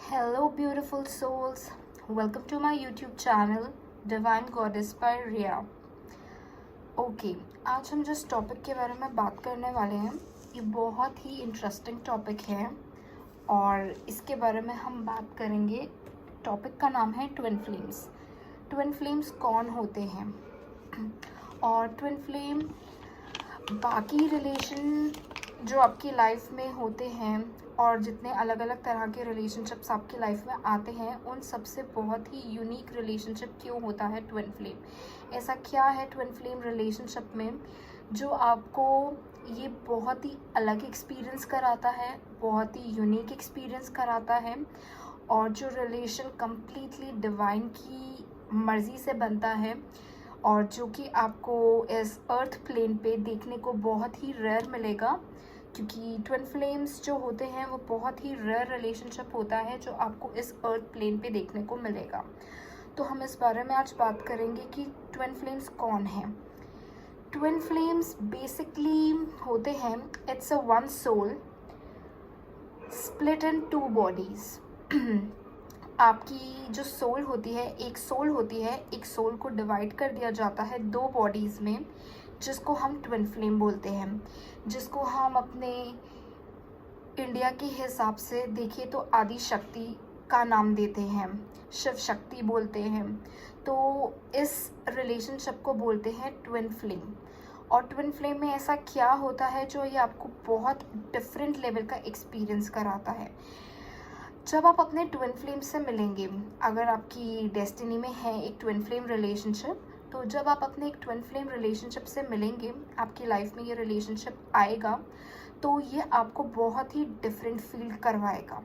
Hello, beautiful souls. Welcome to my YouTube channel, Divine Goddess by Ria. Okay, आज हम जिस topic के बारे में बात करने वाले हैं ये बहुत ही इंटरेस्टिंग टॉपिक है और इसके बारे में हम बात करेंगे। टॉपिक का नाम है ट्विन फ्लेम्स। ट्विन फ्लेम्स कौन होते हैं और ट्विन फ्लेम बाकी रिलेशन जो आपकी लाइफ में होते हैं और जितने अलग अलग तरह के रिलेशनशिप्स आपकी लाइफ में आते हैं उन सबसे बहुत ही यूनिक रिलेशनशिप क्यों होता है ट्विन फ्लेम। ऐसा क्या है ट्विन फ्लेम रिलेशनशिप में जो आपको ये बहुत ही अलग एक्सपीरियंस कराता है, बहुत ही यूनिक एक्सपीरियंस कराता है और जो रिलेशन कम्प्लीटली डिवाइन की मर्ज़ी से बनता है और जो कि आपको इस अर्थ प्लेन पे देखने को बहुत ही रेयर मिलेगा, क्योंकि ट्विन फ्लेम्स जो होते हैं वो बहुत ही रेयर रिलेशनशिप होता है जो आपको इस अर्थ प्लेन पे देखने को मिलेगा। तो हम इस बारे में आज बात करेंगे कि ट्विन फ्लेम्स कौन हैं। ट्विन फ्लेम्स बेसिकली होते हैं it's a one soul split in two bodies. आपकी जो सोल होती है, एक सोल होती है, एक सोल को डिवाइड कर दिया जाता है दो बॉडीज़ में, जिसको हम ट्विन फ्लेम बोलते हैं, जिसको हम अपने इंडिया के हिसाब से देखिए तो आदि शक्ति का नाम देते हैं, शिव शक्ति बोलते हैं। तो इस रिलेशनशिप को बोलते हैं ट्विन फ्लेम। और ट्विन फ्लेम में ऐसा क्या होता है जो ये आपको बहुत डिफरेंट लेवल का एक्सपीरियंस कराता है। जब आप अपने ट्विन फ्लेम से मिलेंगे, अगर आपकी डेस्टिनी में है एक ट्विन फ्लेम रिलेशनशिप, तो जब आप अपने एक ट्विन फ्लेम रिलेशनशिप से मिलेंगे, आपकी लाइफ में ये रिलेशनशिप आएगा तो ये आपको बहुत ही डिफरेंट फील करवाएगा।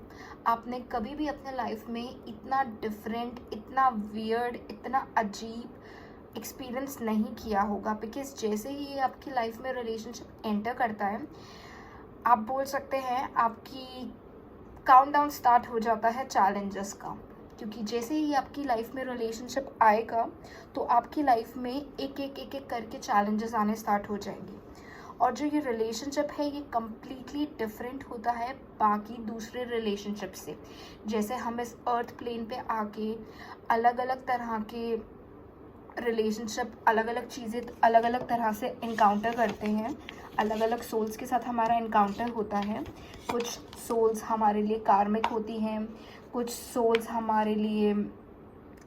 आपने कभी भी अपने लाइफ में इतना डिफरेंट, इतना वियर्ड, इतना अजीब एक्सपीरियंस नहीं किया होगा, बिकॉज जैसे ही ये आपकी लाइफ में रिलेशनशिप एंटर करता है, आप बोल सकते हैं आपकी काउंटडाउन स्टार्ट हो जाता है चैलेंजेस का। क्योंकि जैसे ही आपकी लाइफ में रिलेशनशिप आएगा तो आपकी लाइफ में एक एक करके चैलेंजेस आने स्टार्ट हो जाएंगे। और जो ये रिलेशनशिप है ये कम्प्लीटली डिफरेंट होता है बाकी दूसरे रिलेशनशिप से। जैसे हम इस अर्थ प्लेन पे आके अलग अलग तरह के रिलेशनशिप, अलग अलग चीज़ें अलग अलग तरह से इनकाउंटर करते हैं, अलग अलग सोल्स के साथ हमारा इनकाउंटर होता है। कुछ सोल्स हमारे लिए कार्मिक होती हैं, कुछ सोल्स हमारे लिए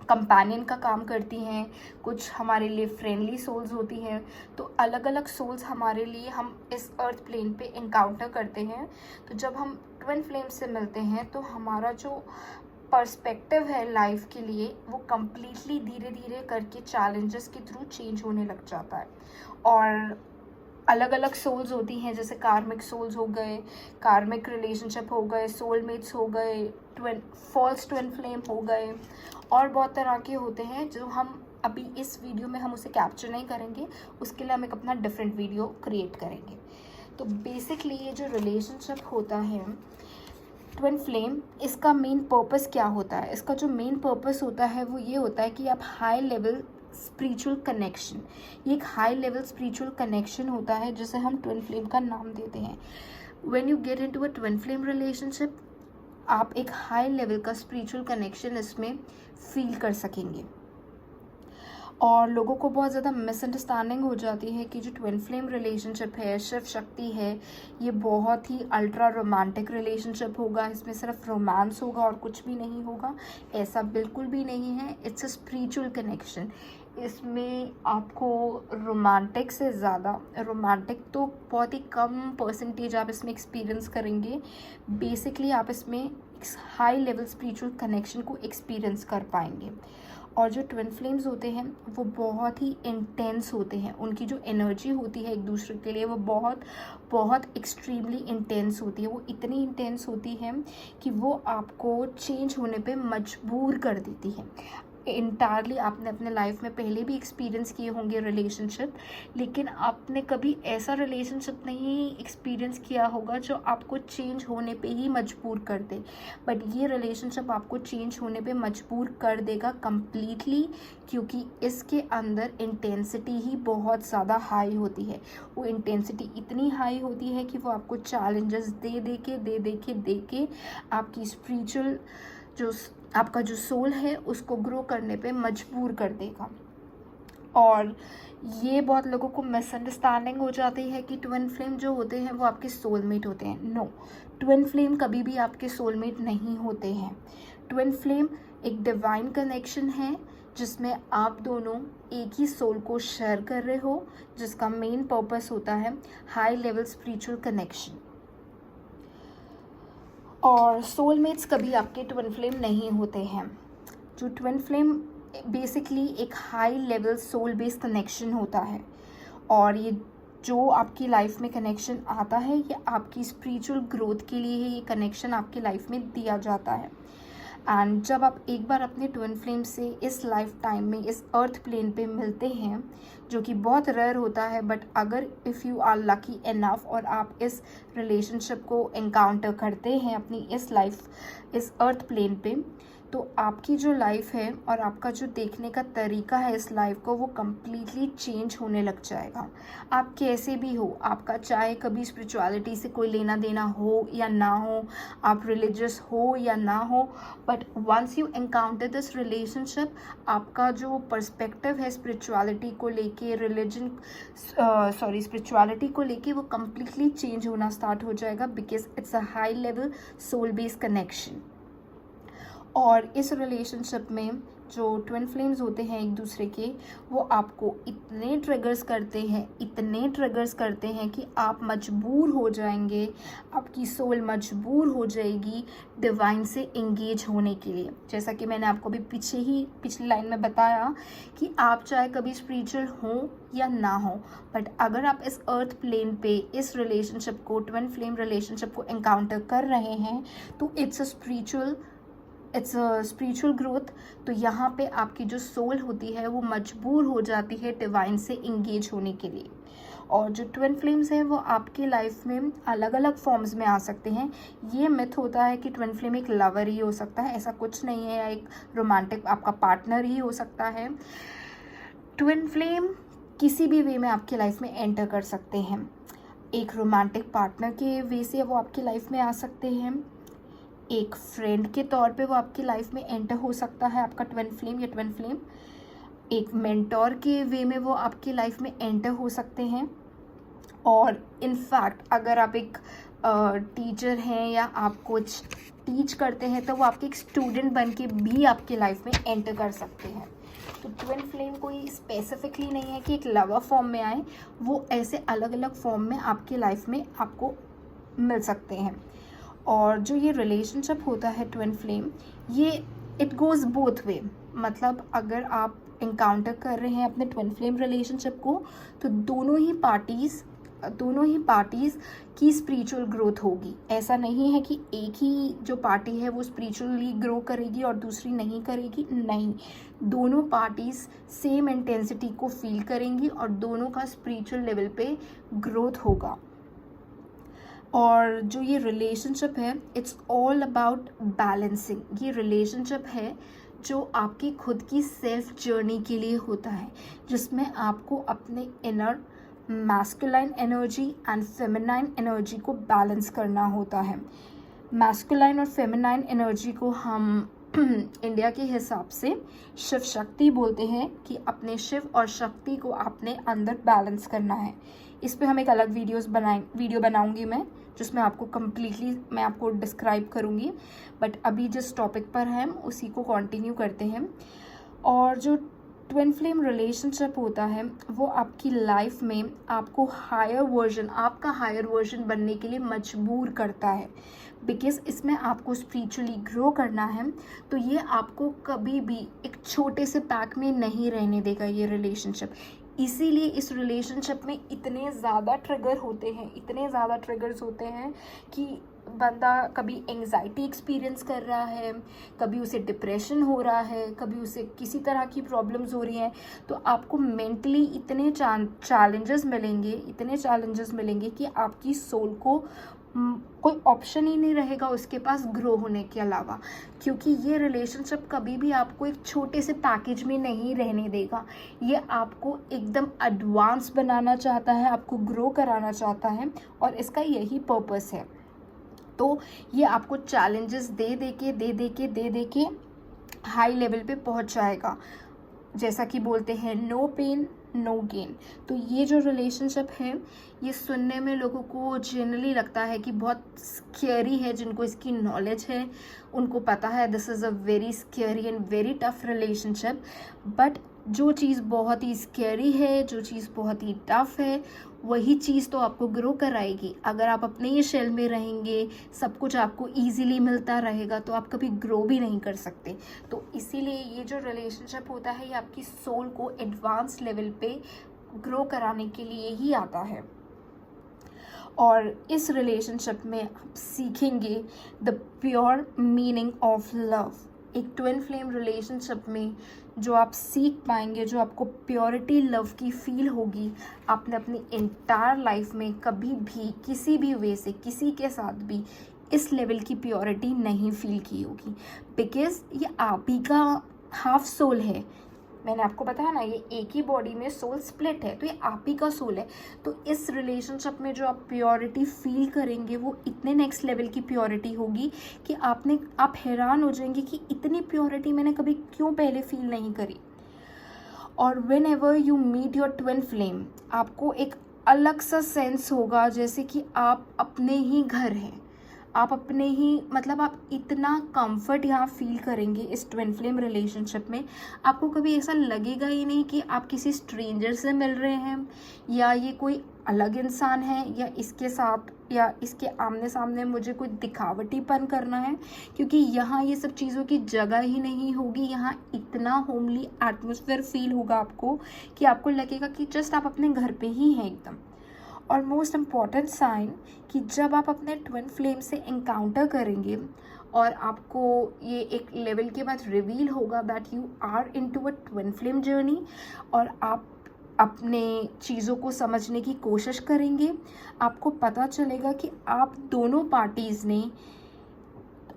कंपेनियन का काम करती हैं, कुछ हमारे लिए फ्रेंडली सोल्स होती हैं। तो अलग अलग सोल्स हमारे लिए हम इस अर्थ प्लेन पे इनकाउंटर करते हैं। तो जब हम ट्विन फ्लेम से मिलते हैं तो हमारा जो पर्सपेक्टिव है लाइफ के लिए वो कम्प्लीटली धीरे धीरे करके चैलेंजेस के थ्रू चेंज होने लग जाता है। और अलग अलग सोल्स होती हैं, जैसे कार्मिक सोल्स हो गए, कार्मिक रिलेशनशिप हो गए, सोलमेट्स हो गए, फॉल्स ट्विन फ्लेम हो गए, और बहुत तरह के होते हैं जो हम अभी इस वीडियो में हम उसे कैप्चर नहीं करेंगे। उसके लिए हम एक अपना डिफरेंट वीडियो क्रिएट करेंगे। तो बेसिकली ये जो रिलेशनशिप होता है ट्विन फ्लेम, इसका मेन पर्पस क्या होता है? इसका जो मेन पर्पस होता है वो ये होता है कि आप हाई लेवल स्पिरिचुअल कनेक्शन, ये एक हाई लेवल स्पिरिचुअल कनेक्शन होता है जिसे हम ट्विन फ्लेम का नाम देते हैं। When you get into a twin flame relationship, आप एक हाई लेवल का स्पिरिचुअल कनेक्शन इसमें फील कर सकेंगे। और लोगों को बहुत ज़्यादा मिसअंडरस्टैंडिंग हो जाती है कि जो ट्विन फ्लेम रिलेशनशिप है, शिव शक्ति है, ये बहुत ही अल्ट्रा रोमांटिक रिलेशनशिप होगा, इसमें सिर्फ रोमांस होगा और कुछ भी नहीं होगा। ऐसा बिल्कुल भी नहीं है। It's a spiritual connection. इसमें आपको रोमांटिक से ज़्यादा, रोमांटिक तो बहुत ही कम परसेंटेज आप इसमें एक्सपीरियंस करेंगे। बेसिकली आप इसमें हाई लेवल स्पिरिचुअल कनेक्शन को एक्सपीरियंस कर पाएंगे। और जो ट्विन फ्लेम्स होते हैं वो बहुत ही इंटेंस होते हैं, उनकी जो एनर्जी होती है एक दूसरे के लिए वो बहुत बहुत एक्सट्रीमली इंटेंस होती है। वो इतनी इंटेंस होती है कि वो आपको चेंज होने पे मजबूर कर देती है। इंटायरली आपने अपने लाइफ में पहले भी एक्सपीरियंस किए होंगे रिलेशनशिप, लेकिन आपने कभी ऐसा रिलेशनशिप नहीं एक्सपीरियंस किया होगा जो आपको चेंज होने पे ही मजबूर कर दे। बट ये रिलेशनशिप आपको चेंज होने पे मजबूर कर देगा कम्प्लीटली, क्योंकि इसके अंदर इंटेंसिटी ही बहुत ज़्यादा हाई होती है। वो इंटेंसिटी इतनी हाई होती है कि वो आपको चैलेंजेस दे के आपकी स्पिरिचुअल आपका जो सोल है उसको ग्रो करने पे मजबूर कर देगा। और ये बहुत लोगों को मिसअंडरस्टैंडिंग हो जाती है कि ट्विन फ्लेम जो होते हैं वो आपके सोलमेट होते हैं। नो, ट्विन फ्लेम कभी भी आपके सोलमेट नहीं होते हैं। ट्विन फ्लेम एक डिवाइन कनेक्शन है जिसमें आप दोनों एक ही सोल को शेयर कर रहे हो, जिसका मेन पर्पस होता है हाई लेवल स्पिरिचुअल कनेक्शन। और सोलमेट्स कभी आपके ट्विन फ्लेम नहीं होते हैं। जो ट्विन फ्लेम बेसिकली एक high level soul based connection होता है, और ये जो आपकी लाइफ में कनेक्शन आता है ये आपकी स्पिरिचुअल ग्रोथ के लिए ही ये कनेक्शन आपकी लाइफ में दिया जाता है। एंड जब आप एक बार अपने ट्विन फ्लेम से इस लाइफ टाइम में इस अर्थ प्लेन पे मिलते हैं, जो कि बहुत रेयर होता है, बट अगर if you are lucky enough और आप इस रिलेशनशिप को एनकाउंटर करते हैं अपनी इस अर्थ प्लेन पे, तो आपकी जो लाइफ है और आपका जो देखने का तरीका है इस लाइफ को वो कम्प्लीटली चेंज होने लग जाएगा। आप कैसे भी हो, आपका चाहे कभी स्पिरिचुअलिटी से कोई लेना देना हो या ना हो, आप रिलीजियस हो या ना हो, but once you encounter this relationship, आपका जो पर्सपेक्टिव है स्पिरिचुअलिटी को लेके, स्पिरिचुअलिटी को लेके, वो कम्प्लीटली चेंज होना स्टार्ट हो जाएगा, because it's a high level soul based connection. और इस रिलेशनशिप में जो ट्विन फ्लेम्स होते हैं एक दूसरे के, वो आपको इतने ट्रिगर्स करते हैं कि आप मजबूर हो जाएंगे, आपकी सोल मजबूर हो जाएगी डिवाइन से इंगेज होने के लिए। जैसा कि मैंने आपको भी पिछली लाइन में बताया कि आप चाहे कभी स्पिरिचुअल हो या ना हो, बट अगर आप इस अर्थ प्लेन पे इस रिलेशनशिप को, ट्विन फ्लेम रिलेशनशिप को एनकाउंटर कर रहे हैं, तो इट्स अ स्पिरिचुअल ग्रोथ। तो यहाँ पे आपकी जो सोल होती है वो मजबूर हो जाती है डिवाइन से इंगेज होने के लिए। और जो ट्विन फ्लेम्स हैं वो आपकी लाइफ में अलग अलग फॉर्म्स में आ सकते हैं। ये मिथ होता है कि ट्विन फ्लेम एक लवर ही हो सकता है, ऐसा कुछ नहीं है, या एक रोमांटिक आपका पार्टनर ही हो सकता है। ट्विन फ्लेम किसी भी वे में आपकी लाइफ में एंटर कर सकते हैं। एक रोमांटिक पार्टनर के वे से वो आपकी लाइफ में आ सकते हैं, एक फ्रेंड के तौर पे वो आपकी लाइफ में एंटर हो सकता है आपका ट्विन फ्लेम या ट्विन फ्लेम, एक मेंटोर के वे में वो आपकी लाइफ में एंटर हो सकते हैं, और इनफैक्ट अगर आप एक टीचर हैं या आप कुछ टीच करते हैं तो वो आपके एक स्टूडेंट बन के भी आपकी लाइफ में एंटर कर सकते हैं। तो ट्विन फ्लेम कोई स्पेसिफिकली नहीं है कि एक लवर फॉर्म में आए, वो ऐसे अलग अलग फॉर्म में आपकी लाइफ में आपको मिल सकते हैं। और जो ये रिलेशनशिप होता है ट्विन फ्लेम, ये इट गोज़ बोथ वे। मतलब अगर आप इनकाउंटर कर रहे हैं अपने ट्विन फ्लेम रिलेशनशिप को, तो दोनों ही पार्टीज़ की स्पिरिचुअल ग्रोथ होगी। ऐसा नहीं है कि एक ही जो पार्टी है वो स्पिरिचुअली ग्रो करेगी और दूसरी नहीं करेगी, नहीं, दोनों पार्टीज़ सेम इंटेंसिटी को फील करेंगी और दोनों का स्पिरिचुअल लेवल पे ग्रोथ होगा। और जो ये रिलेशनशिप है, इट्स ऑल अबाउट बैलेंसिंग। ये रिलेशनशिप है जो आपकी खुद की सेल्फ जर्नी के लिए होता है, जिसमें आपको अपने inner masculine energy and feminine energy को बैलेंस करना होता है। मैस्कुलाइन और फेमिनाइन एनर्जी को हम इंडिया के हिसाब से शिव शक्ति बोलते हैं, कि अपने शिव और शक्ति को अपने अंदर बैलेंस करना है। इस पे हम एक अलग वीडियो बनाऊंगी मैं, जिसमें आपको कम्प्लीटली मैं आपको डिस्क्राइब करूंगी, बट अभी जिस टॉपिक पर हम उसी को कंटिन्यू करते हैं। और जो ट्विन फ्लेम रिलेशनशिप होता है वो आपकी लाइफ में आपको आपका हायर वर्जन बनने के लिए मजबूर करता है, बिकॉज इसमें आपको स्पिरिचुअली ग्रो करना है। तो ये आपको कभी भी एक छोटे से पैक में नहीं रहने देगा ये रिलेशनशिप। इसीलिए इस रिलेशनशिप में इतने ज़्यादा ट्रिगर्स होते हैं कि बंदा कभी एंग्जाइटी एक्सपीरियंस कर रहा है, कभी उसे डिप्रेशन हो रहा है, कभी उसे किसी तरह की प्रॉब्लम्स हो रही हैं। तो आपको मेंटली इतने चैलेंजेस मिलेंगे कि आपकी सोल को कोई ऑप्शन ही नहीं रहेगा उसके पास ग्रो होने के अलावा, क्योंकि ये रिलेशनशिप कभी भी आपको एक छोटे से पैकेज में नहीं रहने देगा। ये आपको एकदम एडवांस बनाना चाहता है, आपको ग्रो कराना चाहता है, और इसका यही पर्पस है। तो तो ये आपको चैलेंजेस दे दे के हाई लेवल पे पहुंच जाएगा। जैसा कि बोलते हैं नो पेन नो गेन। तो ये जो रिलेशनशिप है ये सुनने में लोगों को जनरली लगता है कि बहुत स्केरी है। जिनको इसकी नॉलेज है उनको पता है this is a very scary and very tough relationship. But जो चीज़ बहुत ही स्केरी है, जो चीज़ बहुत ही टफ है, वही चीज़ तो आपको ग्रो कराएगी। अगर आप अपने ही शेल में रहेंगे, सब कुछ आपको इजीली मिलता रहेगा, तो आप कभी ग्रो भी नहीं कर सकते। तो इसीलिए ये जो रिलेशनशिप होता है ये आपकी सोल को एडवांस लेवल पे ग्रो कराने के लिए ही आता है। और इस रिलेशनशिप में आप सीखेंगे the pure meaning of love. एक ट्विन फ्लेम रिलेशनशिप में जो आप सीख पाएंगे, जो आपको प्योरिटी लव की फील होगी, आपने अपनी एंटायर लाइफ में कभी भी किसी भी वे से किसी के साथ भी इस लेवल की प्योरिटी नहीं फील की होगी। बिकॉज ये आप ही का हाफ सोल है। मैंने आपको बताया ना, ये एक ही बॉडी में सोल स्प्लिट है, तो ये आप ही का सोल है। तो इस रिलेशनशिप में जो आप प्योरिटी फील करेंगे वो इतने नेक्स्ट लेवल की प्योरिटी होगी कि आप हैरान हो जाएंगे कि इतनी प्योरिटी मैंने कभी क्यों पहले फील नहीं करी। और whenever you meet your twin flame, आपको एक अलग सा सेंस होगा जैसे कि आप अपने ही घर हैं, आप अपने ही मतलब आप इतना कंफर्ट यहाँ फील करेंगे इस ट्विन फ्लेम रिलेशनशिप में। आपको कभी ऐसा लगेगा ही नहीं कि आप किसी स्ट्रेंजर से मिल रहे हैं या ये कोई अलग इंसान है या इसके साथ या इसके आमने सामने मुझे कोई दिखावटीपन करना है, क्योंकि यहाँ ये सब चीज़ों की जगह ही नहीं होगी। यहाँ इतना होमली एटमोसफेयर फील होगा आपको कि आपको लगेगा कि जस्ट आप अपने घर पे ही हैं एकदम। और मोस्ट इम्पॉर्टेंट साइन कि जब आप अपने ट्विन फ्लेम से एनकाउंटर करेंगे और आपको ये एक लेवल के बाद रिवील होगा that you are into a twin flame journey, और आप अपने चीज़ों को समझने की कोशिश करेंगे, आपको पता चलेगा कि आप दोनों पार्टीज़ ने,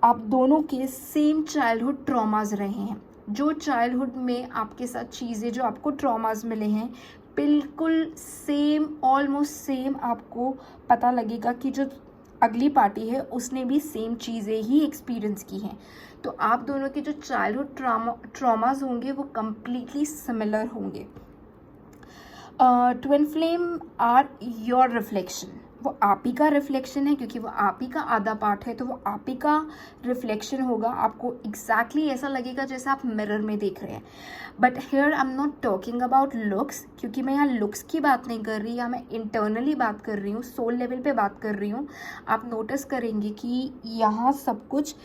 आप दोनों के सेम चाइल्डहुड ट्रॉमास रहे हैं। जो चाइल्डहुड में आपके साथ चीज़ें, जो आपको ट्रॉमास मिले हैं, बिल्कुल सेम, ऑलमोस्ट सेम आपको पता लगेगा कि जो अगली पार्टी है उसने भी सेम चीज़ें ही एक्सपीरियंस की हैं। तो आप दोनों के जो चाइल्डहुड ट्रॉमास होंगे वो कम्प्लीटली सिमिलर होंगे। Twin flame are your reflection, वो आप ही का रिफ्लेक्शन है, क्योंकि वो आप ही का आधा पार्ट है, तो वो आप ही का रिफ्लेक्शन होगा। आपको एग्जैक्टली ऐसा लगेगा जैसे आप मिरर में देख रहे हैं। But here I am not talking about looks, क्योंकि मैं यहाँ लुक्स की बात नहीं कर रही, या मैं इंटरनली बात कर रही हूँ, सोल लेवल पे बात कर रही हूँ। आप नोटिस करेंगे कि यहाँ सब कुछ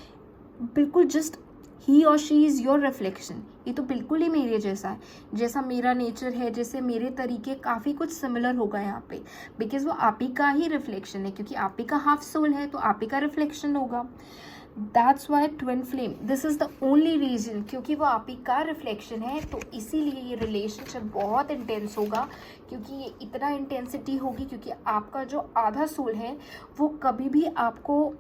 बिल्कुल जस्ट ही और शी इज़ योर रिफ्लेक्शन। ये तो बिल्कुल ही मेरे जैसा है, जैसा मेरा नेचर है, जैसे मेरे तरीके, काफ़ी कुछ सिमिलर होगा यहाँ पे, बिकॉज वो आप ही का ही रिफ्लेक्शन है, क्योंकि आप ही का हाफ सोल है तो आप ही का रिफ्लेक्शन होगा। That's why twin flame, this is the only reason, क्योंकि वो आप ही का रिफ्लेक्शन है, तो इसीलिए ये रिलेशनशिप बहुत इंटेंस होगा। क्योंकि ये इतना इंटेंसिटी होगी क्योंकि आपका जो आधा सोल है वो कभी भी आपको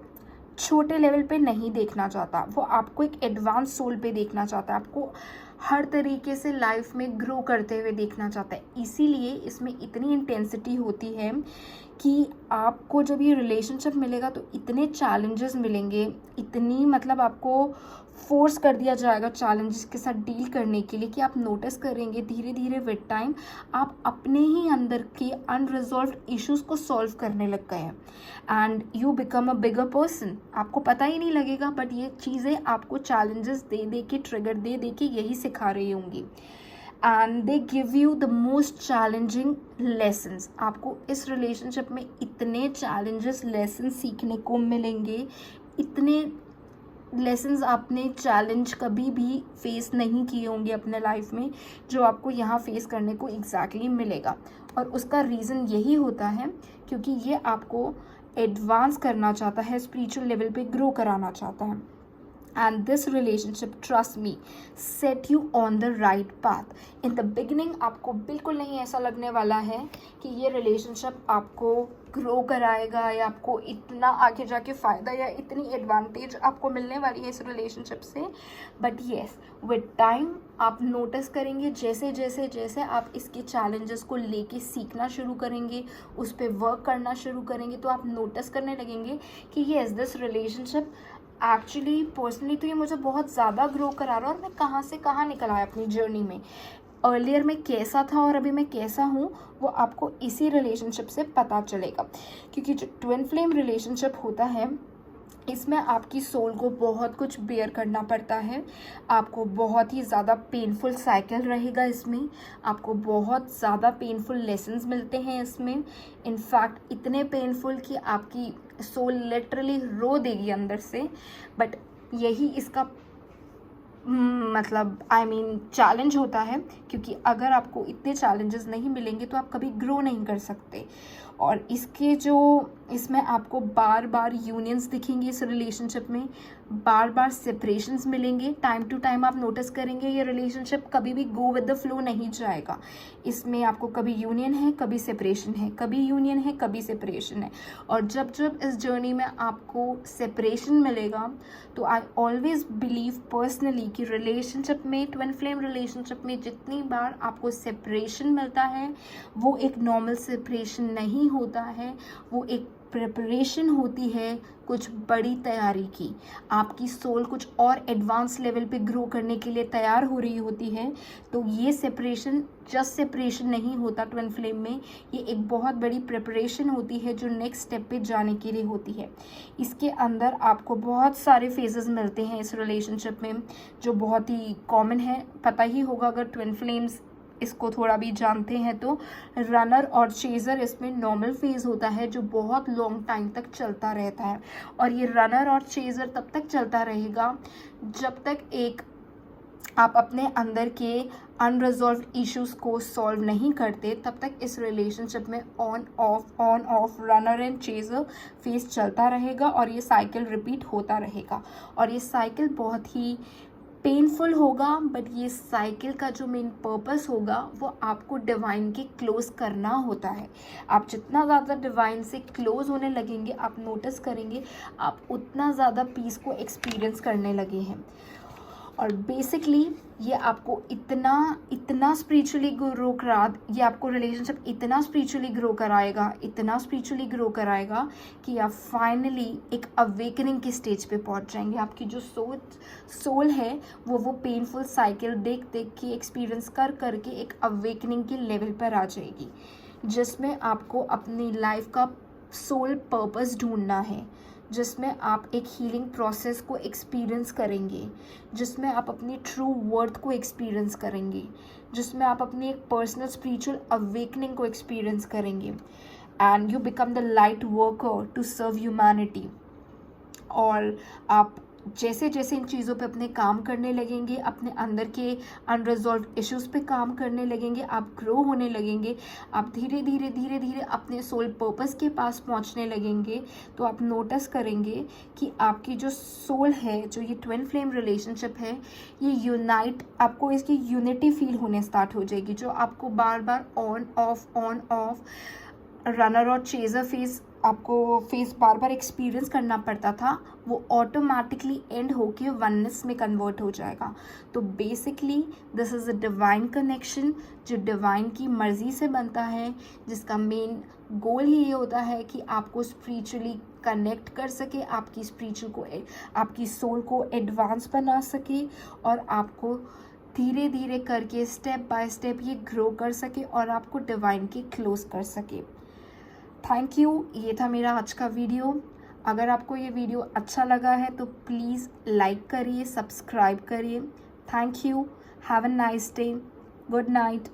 छोटे लेवल पे नहीं देखना चाहता, वो आपको एक एडवांस सोल पे देखना चाहता है, आपको हर तरीके से लाइफ में ग्रो करते हुए देखना चाहता है। इसीलिए इसमें इतनी इंटेंसिटी होती है कि आपको जब ये रिलेशनशिप मिलेगा तो इतने चैलेंजेस मिलेंगे, इतनी मतलब आपको फोर्स कर दिया जाएगा चैलेंजेस के साथ डील करने के लिए, कि आप नोटिस करेंगे धीरे धीरे विद टाइम आप अपने ही अंदर के अनरिजॉल्व्ड इश्यूज़ को सॉल्व करने लग गए हैं and you become a bigger person. आपको पता ही नहीं लगेगा, बट ये चीज़ें आपको चैलेंजेस दे दे के, ट्रिगर दे दे के यही सिखा रही होंगी। And they give you the most challenging lessons. आपको इस रिलेशनशिप में इतने चैलेंजेस लेसन सीखने को मिलेंगे, इतने लेसन्स आपने चैलेंज कभी भी फेस नहीं किए होंगे अपने लाइफ में, जो आपको यहाँ फेस करने को एग्जैक्टली मिलेगा। और उसका रीज़न यही होता है क्योंकि ये आपको एडवांस करना चाहता है, स्पिरिचुअल लेवल पे ग्रो कराना चाहता है। and this relationship, trust me, set you on the right path. In the beginning आपको बिल्कुल नहीं ऐसा लगने वाला है कि ये रिलेशनशिप आपको ग्रो कराएगा या आपको इतना आगे जाके फ़ायदा या इतनी एडवांटेज आपको मिलने वाली है इस रिलेशनशिप से, बट येस विद टाइम आप नोटिस करेंगे जैसे जैसे जैसे आप इसके चैलेंजेस को लेके सीखना शुरू करेंगे, उस पर वर्क करना शुरू करेंगे, तो आप नोटिस करने लगेंगे कि yes this relationship actually personally तो ये मुझे बहुत ज़्यादा ग्रो करा रहा है और मैं कहाँ से कहाँ निकल आया अपनी जर्नी में। अर्लियर मैं कैसा था और अभी मैं कैसा हूँ वो आपको इसी रिलेशनशिप से पता चलेगा, क्योंकि जो ट्विन फ्लेम रिलेशनशिप होता है इसमें आपकी सोल को बहुत कुछ बेयर करना पड़ता है। आपको बहुत ही ज़्यादा पेनफुल साइकिल रहेगा इसमें, आपको बहुत ज़्यादा पेनफुल लेसन्स मिलते हैं इसमें। इनफैक्ट इतने पेनफुल कि आपकी सोल लिटरली रो देगी अंदर से, बट यही इसका मतलब चैलेंज होता है, क्योंकि अगर आपको इतने चैलेंजेस नहीं मिलेंगे तो आप कभी ग्रो नहीं कर सकते। और इसमें आपको बार बार यूनियंस दिखेंगे इस रिलेशनशिप में, बार बार सेपरेशंस मिलेंगे। टाइम टू टाइम आप नोटिस करेंगे ये रिलेशनशिप कभी भी गो विद द फ्लो नहीं जाएगा। इसमें आपको कभी यूनियन है, कभी सेपरेशन है, कभी यूनियन है, कभी सेपरेशन है। और जब जब इस जर्नी में आपको सेपरेशन मिलेगा तो आई ऑलवेज बिलीव पर्सनली कि रिलेशनशिप में, ट्विन फ्लेम रिलेशनशिप में जितनी बार आपको सेपरेशन मिलता है वो एक नॉर्मल सेपरेशन नहीं होता है, वो एक प्रिपरेशन होती है कुछ बड़ी तैयारी की। आपकी सोल कुछ और एडवांस लेवल पे ग्रो करने के लिए तैयार हो रही होती है। तो ये सेपरेशन जस्ट सेपरेशन नहीं होता ट्विन फ्लेम में, ये एक बहुत बड़ी प्रिपरेशन होती है जो नेक्स्ट स्टेप पे जाने के लिए होती है। इसके अंदर आपको बहुत सारे फेजेस मिलते हैं इस रिलेशनशिप में जो बहुत ही कॉमन है। पता ही होगा अगर ट्विन फ्लेम्स इसको थोड़ा भी जानते हैं तो। रनर और चेज़र इसमें नॉर्मल फेज़ होता है जो बहुत लॉन्ग टाइम तक चलता रहता है, और ये रनर और चेज़र तब तक चलता रहेगा जब तक आप अपने अंदर के अनरिजॉल्व्ड इश्यूज़ को सॉल्व नहीं करते, तब तक इस रिलेशनशिप में on off runner and chaser phase चलता रहेगा और ये साइकिल रिपीट होता रहेगा। और ये साइकिल बहुत ही पेनफुल होगा, बट ये साइकिल का जो मेन पर्पस होगा वो आपको डिवाइन के क्लोज करना होता है। आप जितना ज़्यादा डिवाइन से क्लोज होने लगेंगे, आप नोटिस करेंगे आप उतना ज़्यादा पीस को एक्सपीरियंस करने लगे हैं। और बेसिकली ये आपको इतना स्पिरिचुअली ग्रो करा, ये आपको रिलेशनशिप इतना स्पिरिचुअली ग्रो कराएगा कि आप फाइनली एक अवेकनिंग की स्टेज पे पहुंच जाएंगे। आपकी जो सोल है वो पेनफुल साइकिल देख के एक्सपीरियंस करके एक अवेकनिंग के लेवल पर आ जाएगी, जिसमें आपको अपनी लाइफ का सोल पर्पस ढूंढना है, जिसमें आप एक हीलिंग प्रोसेस को एक्सपीरियंस करेंगे, जिसमें आप अपनी ट्रू वर्थ को एक्सपीरियंस करेंगे, जिसमें आप अपनी एक पर्सनल स्पिरिचुअल अवेकनिंग को एक्सपीरियंस करेंगे, and you become the light worker to serve humanity. और आप जैसे जैसे इन चीज़ों पे अपने काम करने लगेंगे, अपने अंदर के अनरिजॉल्व इश्यूज़ पे काम करने लगेंगे, आप ग्रो होने लगेंगे, आप धीरे धीरे अपने सोल पर्पस के पास पहुंचने लगेंगे, तो आप नोटिस करेंगे कि आपकी जो सोल है, जो ये ट्विन फ्लेम रिलेशनशिप है, ये आपको इसकी यूनिटी फील होने स्टार्ट हो जाएगी। जो आपको बार बार ऑन ऑफ रनर और चेज़र फेस बार बार एक्सपीरियंस करना पड़ता था, वो ऑटोमेटिकली एंड होके वननेस में कन्वर्ट हो जाएगा। तो basically this is a divine connection जो डिवाइन की मर्ज़ी से बनता है, जिसका मेन गोल ही ये होता है कि आपको स्पिरिचुअली कनेक्ट कर सके, आपकी सोल को एडवांस बना सके, और आपको धीरे धीरे करके स्टेप बाय स्टेप ये ग्रो कर सके और आपको डिवाइन के क्लोज कर सके। थैंक यू, ये था मेरा आज का वीडियो। अगर आपको ये वीडियो अच्छा लगा है तो प्लीज़ लाइक करिए, सब्सक्राइब करिए। Thank you, have a nice day, good night.